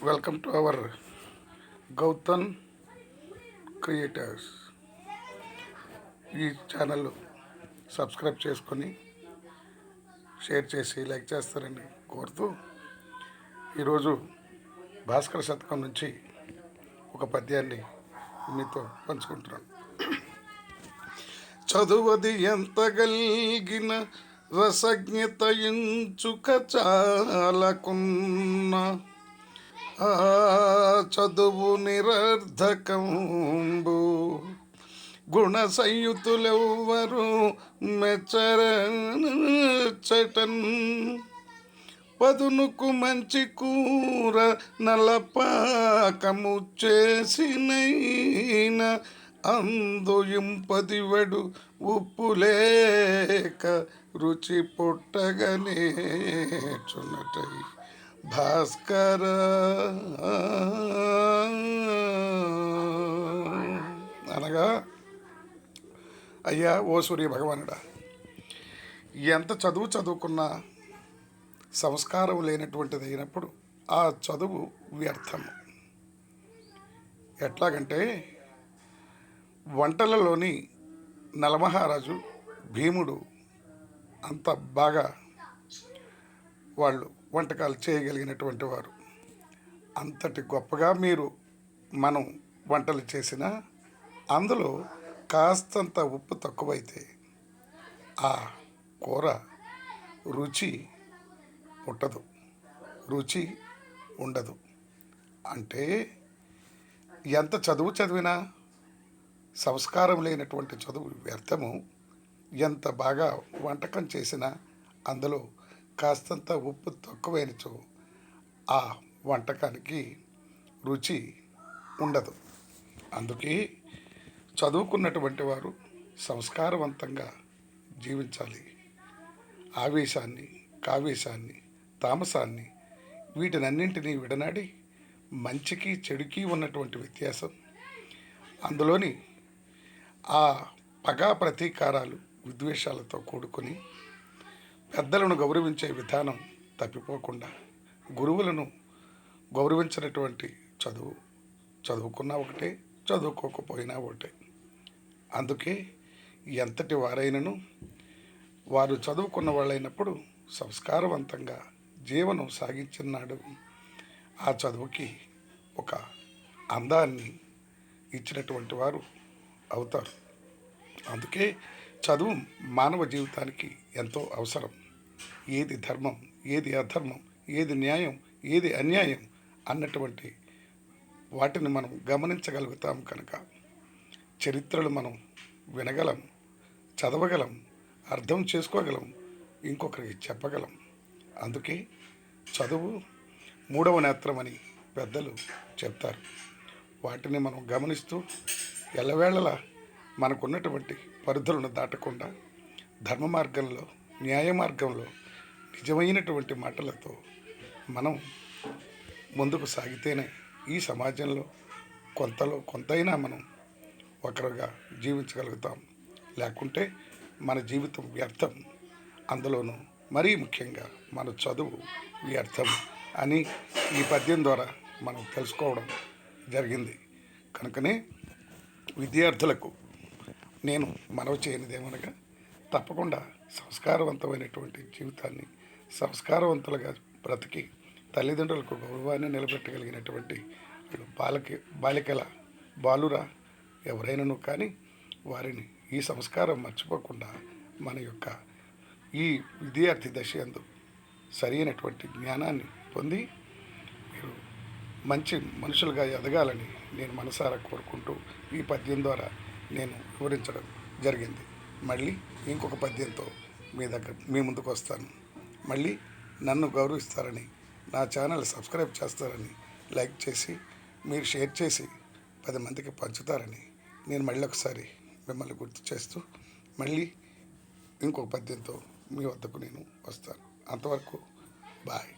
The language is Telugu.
Welcome to our Gautam creators. ఈ ఛానల్ సబ్స్క్రైబ్ చేసుకొని షేర్ చేసి లైక్ చేస్తారని కోరుతూ ఈరోజు భాస్కర శతకం నుంచి ఒక పద్యాన్ని మీతో పంచుకుంటున్నాను. చదువది ఎంత గల్గిన రసజ్ఞత ఎంచుక చాలకున్న ఆ చదువు నిరర్ధకంబు గుణ సంయుతులెవ్వరు మెచ్చరచటన్ పదునుకు మంచి కూర నలపాకము చేసినైన అందుయింపదివడు ఉప్పు లేక రుచి పుట్టగనే చున్నటై భాస్కర. అనగా, అయ్యా ఓ సూర్య భగవానుడా, ఎంత చదువుకున్నా సంస్కారం లేనటువంటిది అయినప్పుడు ఆ చదువు వ్యర్థము. ఎట్లాగంటే వంటలలోని నలమహారాజు భీముడు అంత బాగా వాళ్ళు వంటకాలు చేయగలిగినటువంటి వారు. అంతటి గొప్పగా మనం వంటలు చేసినా అందులో కాస్తంత ఉప్పు తక్కువైతే ఆ కూర రుచి పుట్టదు, రుచి ఉండదు. అంటే ఎంత చదివినా సంస్కారం లేనటువంటి చదువు వ్యర్థము. ఎంత బాగా వంటకం చేసినా అందులో కాస్తంత ఉప్పు తక్కువైనచో ఆ వంటకానికి రుచి ఉండదు. అందుకే చదువుకున్నటువంటి వారు సంస్కారవంతంగా జీవించాలి. ఆవేశాన్ని, కావేశాన్ని, తామసాన్ని వీటినన్నింటినీ విడనాడి మంచికి చెడుకి ఉన్నటువంటి వ్యత్యాసం, అందులోని ఆ పగా ప్రతీకారాలు, విద్వేషాలతో కూడుకొని పెద్దలను గౌరవించే విధానం తప్పిపోకుండా, గురువులను గౌరవించినటువంటి చదువుకున్నా ఒకటే, చదువుకోకపోయినా ఒకటే. అందుకే ఎంతటి వారైనను వారు చదువుకున్న వాళ్ళైనప్పుడు సంస్కారవంతంగా జీవనం సాగించినాడు ఆ చదువుకి ఒక అందాన్ని ఇచ్చినటువంటి వారు అవుతారు. అందుకే చదువు మానవ జీవితానికి ఎంతో అవసరం. ఏది ధర్మం, ఏది అధర్మం, ఏది న్యాయం, ఏది అన్యాయం అన్నటువంటి వాటిని మనం గమనించగలుగుతాం కనుక చరిత్రలు మనం వినగలం, చదవగలం, అర్థం చేసుకోగలం, ఇంకొకరికి చెప్పగలం. అందుకే చదువు మూడవ నేత్రమని పెద్దలు చెప్తారు. వాటిని మనం గమనిస్తూ ఎల్లవేళలా మనకున్నటువంటి పరిధులను దాటకుండా ధర్మ మార్గంలో, న్యాయ మార్గంలో నిజమైనటువంటి మాటలతో మనం ముందుకు సాగితేనే ఈ సమాజంలో కొంతైనా మనం ఒకరుగా జీవించగలుగుతాం. లేకుంటే మన జీవితం వ్యర్థం. అందులోనూ మరీ ముఖ్యంగా మన చదువు వ్యర్థం అని ఈ పద్యం ద్వారా మనం తెలుసుకోవడం జరిగింది. కనుకనే విద్యార్థులకు నేను మనవి చేయనిదేమనగా, తప్పకుండా సంస్కారవంతమైనటువంటి జీవితాన్ని, సంస్కారవంతులుగా బ్రతికి తల్లిదండ్రులకు గౌరవాన్ని నిలబెట్టగలిగినటువంటి బాలికల బాలురా ఎవరైనాను కానీ వారిని ఈ సంస్కారం మర్చిపోకుండా మన యొక్క ఈ విద్యార్థి దశ యందు సరైనటువంటి జ్ఞానాన్ని పొంది మీరు మంచి మనుషులుగా ఎదగాలని నేను మనసారా కోరుకుంటూ ఈ పద్యం ద్వారా నేను వివరించడం జరిగింది. మళ్ళీ ఇంకొక పద్యంతో మీ ముందుకు వస్తాను. మళ్ళీ నన్ను గౌరవిస్తారని, నా ఛానల్ సబ్స్క్రైబ్ చేస్తారని, లైక్ చేసి మీరు షేర్ చేసి 10 మందికి పంచుతారని నేను మళ్ళీ ఒకసారి మిమ్మల్ని గుర్తు చేస్తూ మళ్ళీ ఇంకొక పద్యంతో మీ వద్దకు నేను వస్తాను. అంతవరకు బాయ్.